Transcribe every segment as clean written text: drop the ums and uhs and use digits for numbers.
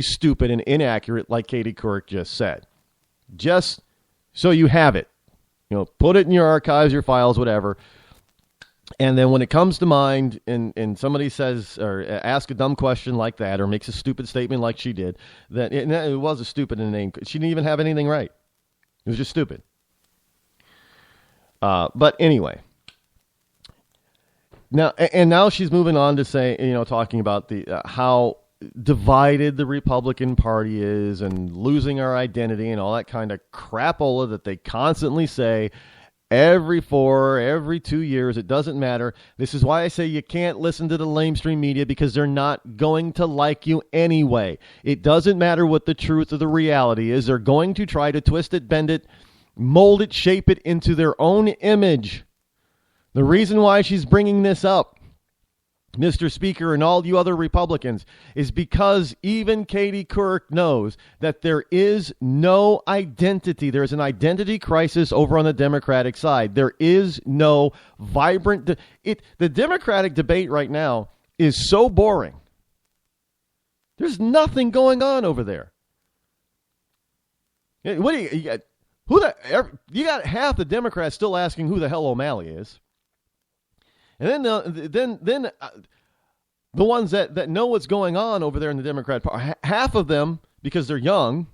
stupid and inaccurate, like Katie Couric just said. Just so you have it. Put it in your archives, your files, whatever. And then when it comes to mind and somebody says or asks a dumb question like that or makes a stupid statement like she did, that it was a stupid name. She didn't even have anything right. It was just stupid. But anyway. Now she's moving on to say, talking about the how divided the Republican Party is and losing our identity and all that kind of crapola that they constantly say every 2 years. It doesn't matter. This is why I say you can't listen to the lamestream media, because they're not going to like you anyway. It doesn't matter what the truth of the reality is. They're going to try to twist it, bend it, mold it, shape it into their own image. The reason why she's bringing this up, Mr. Speaker, and all you other Republicans, is because even Katie Couric knows that there is no identity. There's an identity crisis over on the Democratic side. There is no vibrant... The Democratic debate right now is so boring. There's nothing going on over there. What do you got? You got half the Democrats still asking who the hell O'Malley is. And then the ones that know what's going on over there in the Democrat Party, half of them, because they're young,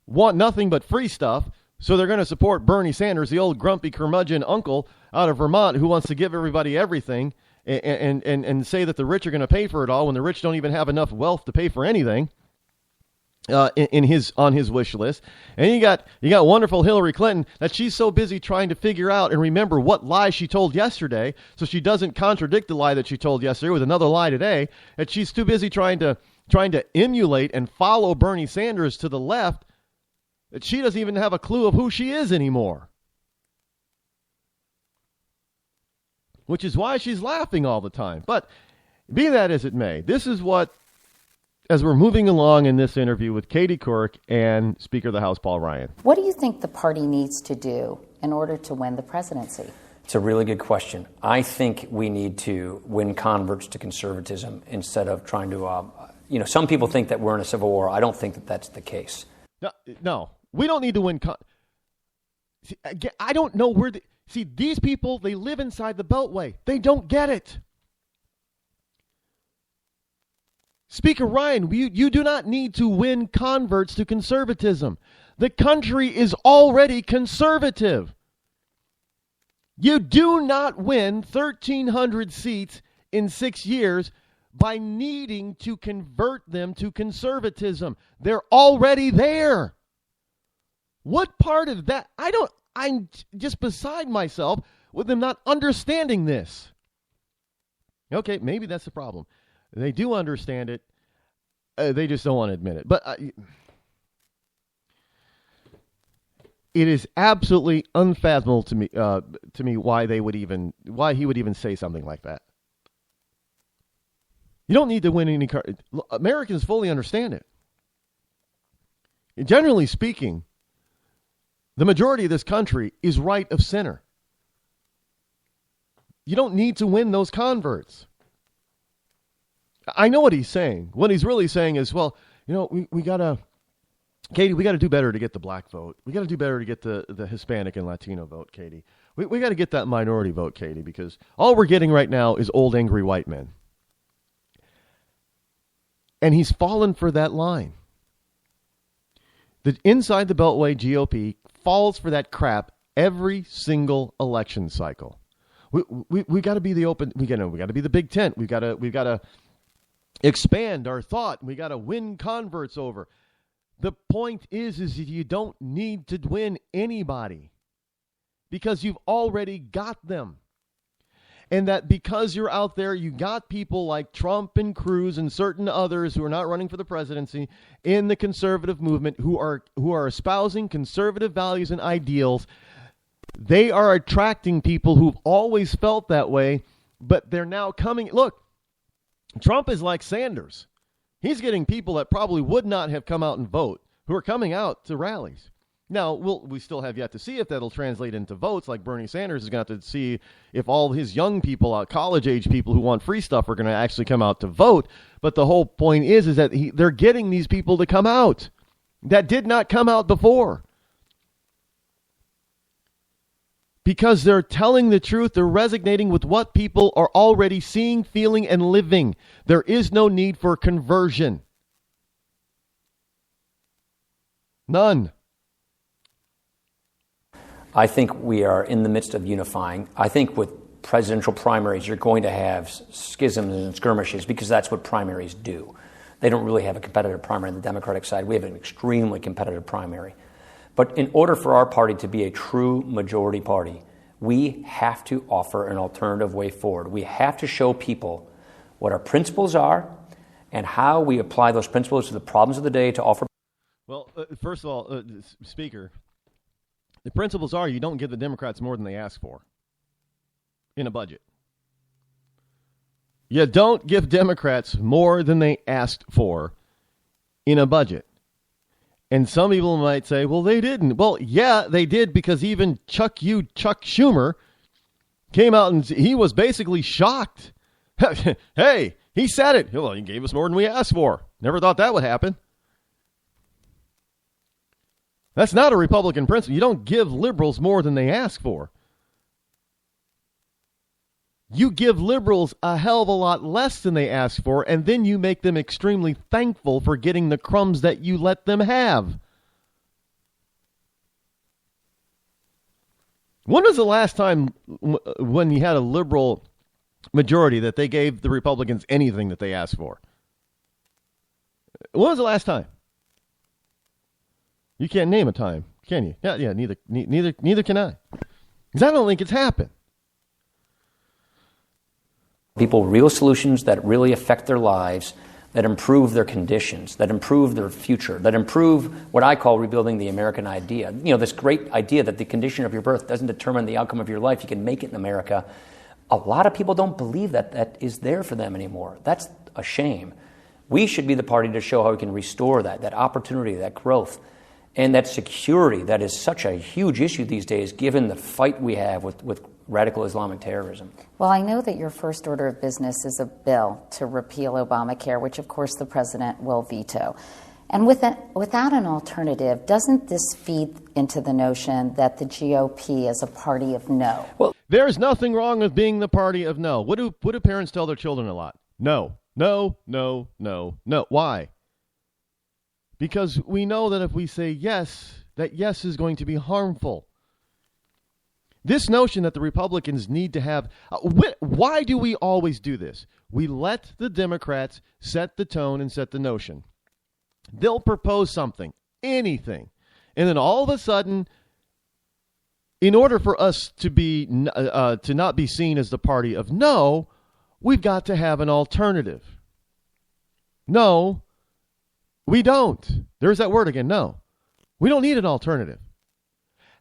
want nothing but free stuff, so they're going to support Bernie Sanders, the old grumpy curmudgeon uncle out of Vermont who wants to give everybody everything and say that the rich are going to pay for it all when the rich don't even have enough wealth to pay for anything. On his wish list. And you got wonderful Hillary Clinton, that she's so busy trying to figure out and remember what lie she told yesterday, so she doesn't contradict the lie that she told yesterday with another lie today, that she's too busy trying to emulate and follow Bernie Sanders to the left, that she doesn't even have a clue of who she is anymore. Which is why she's laughing all the time. But be that as it may, this is what, as we're moving along in this interview with Katie Couric and Speaker of the House Paul Ryan. What do you think the party needs to do in order to win the presidency? It's a really good question. I think we need to win converts to conservatism instead of trying to, some people think that we're in a civil war. I don't think that that's the case. No, we don't need to win. I don't know where these people, they live inside the Beltway. They don't get it. Speaker Ryan, you do not need to win converts to conservatism. The country is already conservative. You do not win 1,300 seats in 6 years by needing to convert them to conservatism. They're already there. What part of that? I'm just beside myself with them not understanding this. Okay, maybe that's the problem. They do understand it. They just don't want to admit it. But it is absolutely unfathomable to me why he would even say something like that. You don't need to win any Americans fully understand it. Generally speaking, the majority of this country is right of center. You don't need to win those converts. I know what he's saying. What he's really saying is, well, we got to, Katie, we got to do better to get the black vote. We got to do better to get the Hispanic and Latino vote, Katie. We got to get that minority vote, Katie, because all we're getting right now is old, angry white men. And he's fallen for that line. The inside the Beltway GOP falls for that crap every single election cycle. We got to be the open. We got to be the big tent. We got to expand our thought. We got to win converts over. The point is that you don't need to win anybody because you've already got them. And that because you're out there, you got people like Trump and Cruz and certain others who are not running for the presidency in the conservative movement who are espousing conservative values and ideals. They are attracting people who've always felt that way, but they're now coming. Look, Trump is like Sanders. He's getting people that probably would not have come out and vote who are coming out to rallies. Now, we still have yet to see if that'll translate into votes. Like Bernie Sanders is going to have to see if all his young people, college-age people who want free stuff, are going to actually come out to vote. But the whole point is that they're getting these people to come out that did not come out before. Because they're telling the truth. They're resonating with what people are already seeing, feeling, and living. There is no need for conversion. None. I think we are in the midst of unifying. I think with presidential primaries, you're going to have schisms and skirmishes because that's what primaries do. They don't really have a competitive primary on the Democratic side. We have an extremely competitive primary. But in order for our party to be a true majority party, we have to offer an alternative way forward. We have to show people what our principles are and how we apply those principles to the problems of the day to offer. Well, first of all, Speaker, the principles are you don't give the Democrats more than they ask for in a budget. You don't give Democrats more than they asked for in a budget. And some people might say, well, they didn't. Well, yeah, they did, because even Chuck Schumer came out and he was basically shocked. Hey, he said it. Well, he gave us more than we asked for. Never thought that would happen. That's not a Republican principle. You don't give liberals more than they ask for. You give liberals a hell of a lot less than they ask for, and then you make them extremely thankful for getting the crumbs that you let them have. When was the last time when you had a liberal majority that they gave the Republicans anything that they asked for? When was the last time? You can't name a time, can you? Yeah. Neither can I. Because I don't think it's happened. People real solutions that really affect their lives, that improve their conditions, that improve their future, that improve what I call rebuilding the American idea. You know, this great idea that the condition of your birth doesn't determine the outcome of your life. You can make it in America. A lot of people don't believe that that is there for them anymore. That's a shame. We should be the party to show how we can restore that opportunity, that growth, and that security that is such a huge issue these days, given the fight we have with radical Islamic terrorism. Well, I know that your first order of business is a bill to repeal Obamacare, which of course the president will veto. And without an alternative, doesn't this feed into the notion that the GOP is a party of no? Well, there's nothing wrong with being the party of no. What do parents tell their children a lot? No. Why? Because we know that if we say yes, that yes is going to be harmful. This notion that the Republicans need to have... why do we always do this? We let the Democrats set the tone and set the notion. They'll propose something, anything. And then all of a sudden, in order for us to not be seen as the party of no, we've got to have an alternative. No, we don't. There's that word again, no. We don't need an alternative.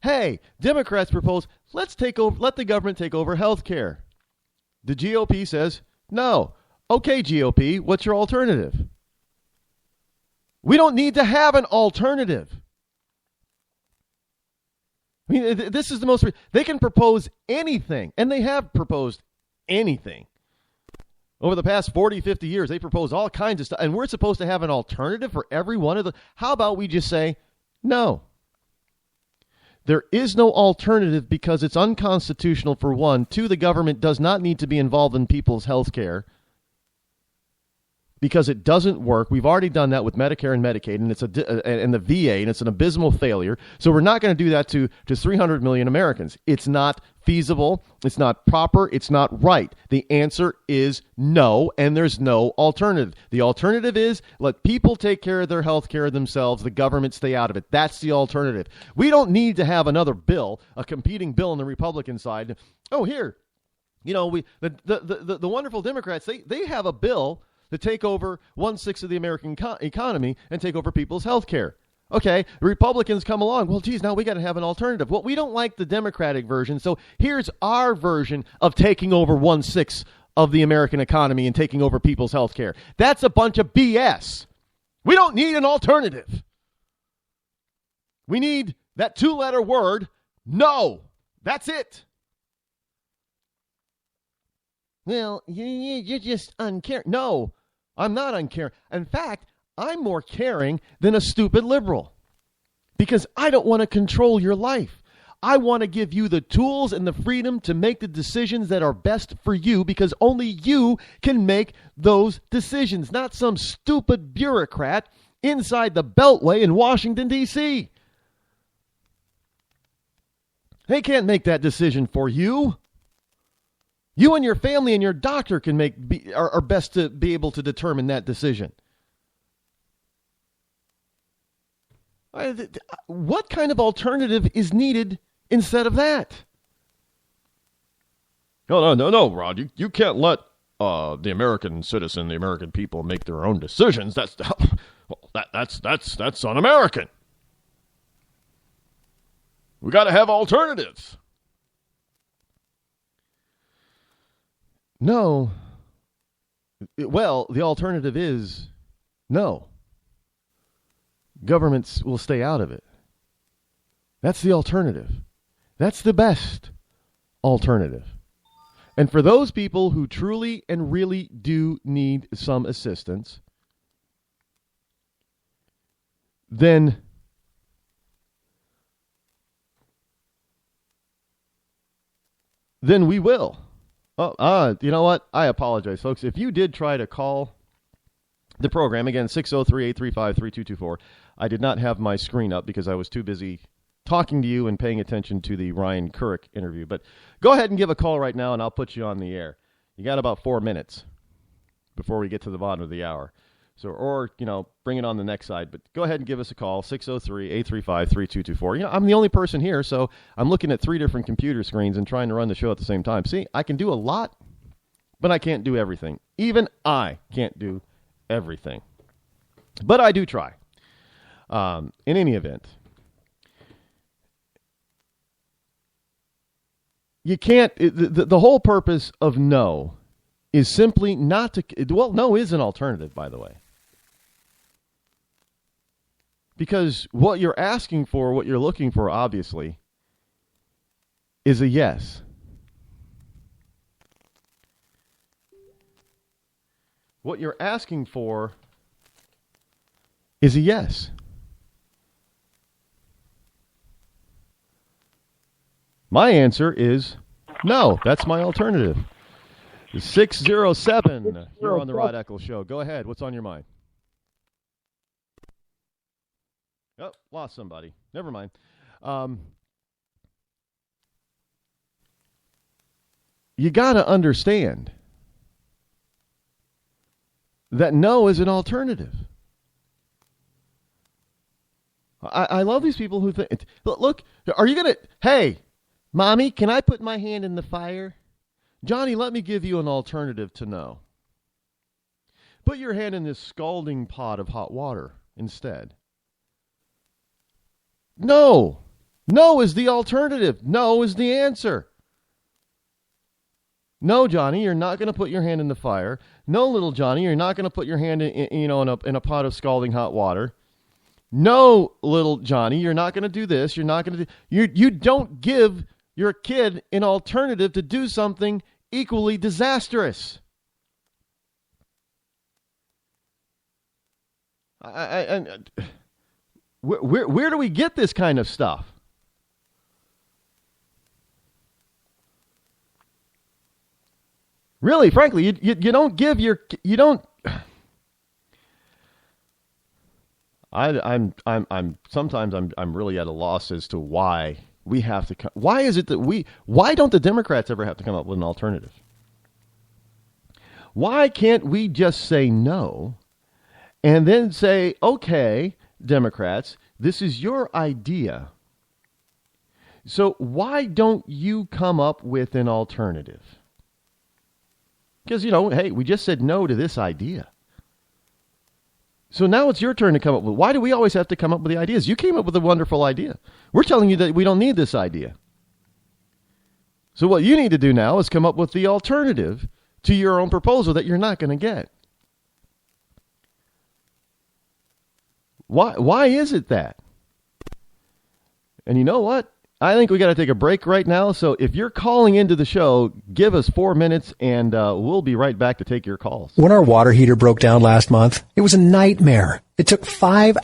Hey, Democrats propose, let the government take over health care. The GOP says, no. Okay, GOP, what's your alternative? We don't need to have an alternative. I mean, this is the most... They can propose anything, and they have proposed anything. Over the past 40, 50 years, they propose all kinds of stuff, and we're supposed to have an alternative for every one of them. How about we just say, no. There is no alternative because it's unconstitutional, for one. Two, the government does not need to be involved in people's health care because it doesn't work. We've already done that with Medicare and Medicaid, and and the VA, and it's an abysmal failure. So we're not going to do that to 300 million Americans. It's not feasible. It's not proper. It's not right. The answer is no, and there's no alternative. The alternative is let people take care of their health care themselves. The government stay out of it. That's the alternative. We don't need to have another bill, a competing bill on the Republican side. Oh, here, the wonderful Democrats, they have a bill to take over 1/6 of the American economy and take over people's health care. Okay, the Republicans come along. Well, geez, now we got to have an alternative. Well, we don't like the Democratic version, so here's our version of taking over 1/6 of the American economy and taking over people's health care. That's a bunch of BS. We don't need an alternative. We need That 2-letter word, no. That's it. Well, you're just uncaring. No, I'm not uncaring. In fact, I'm more caring than a stupid liberal because I don't want to control your life. I want to give you the tools and the freedom to make the decisions that are best for you because only you can make those decisions, not some stupid bureaucrat inside the Beltway in Washington, D.C. They can't make that decision for you. You and your family and your doctor can are best to be able to determine that decision. What kind of alternative is needed instead of that? No, Rod. You can't let the American citizen, the American people, make their own decisions. That's un-American. We got to have alternatives. No. Well, the alternative is no. Governments will stay out of it. That's the alternative. That's the best alternative. And for those people who truly and really do need some assistance, then we will. You know what? I apologize, folks. If you did try to call the program, again, 603-835-3224, I did not have my screen up because I was too busy talking to you and paying attention to the Ryan Couric interview. But go ahead and give a call right now, and I'll put you on the air. You got about 4 minutes before we get to the bottom of the hour. So, or, bring it on the next side. But go ahead and give us a call, 603-835-3224. I'm the only person here, so I'm looking at 3 different computer screens and trying to run the show at the same time. See, I can do a lot, but I can't do everything. Even I can't do everything. But I do try. In any event, you can't, the whole purpose of no is simply not to, well, no is an alternative, by the way. Because what you're asking for, what you're looking for, obviously, is a yes. What you're asking for is a yes. My answer is no. That's my alternative. 607 here on the Rod Eccles Show. Go ahead. What's on your mind? Oh, lost somebody. Never mind. You got to understand that no is an alternative. I love these people who think, look, are you going to, hey, Mommy, can I put my hand in the fire? Johnny, let me give you an alternative to no. Put your hand in this scalding pot of hot water instead. No. No is the alternative. No is the answer. No, Johnny, you're not going to put your hand in the fire. No, little Johnny, you're not going to put your hand in a pot of scalding hot water. No, little Johnny, you're not going to do this. You're not going to do. You don't give your kid an alternative to do something equally disastrous. Where do we get this kind of stuff? Really, frankly, you don't give your, you don't. I'm sometimes I'm really at a loss as to why we have to. Why is it that why don't the Democrats ever have to come up with an alternative? Why can't we just say no, and then say, okay, Democrats, this is your idea. So why don't you come up with an alternative? Because, hey, we just said no to this idea. So now it's your turn to come up with. Why do we always have to come up with the ideas? You came up with a wonderful idea. We're telling you that we don't need this idea. So what you need to do now is come up with the alternative to your own proposal that you're not going to get. Why is it that? And you know what? I think we got to take a break right now. So if you're calling into the show, give us 4 minutes, and we'll be right back to take your calls. When our water heater broke down last month, it was a nightmare. It took 5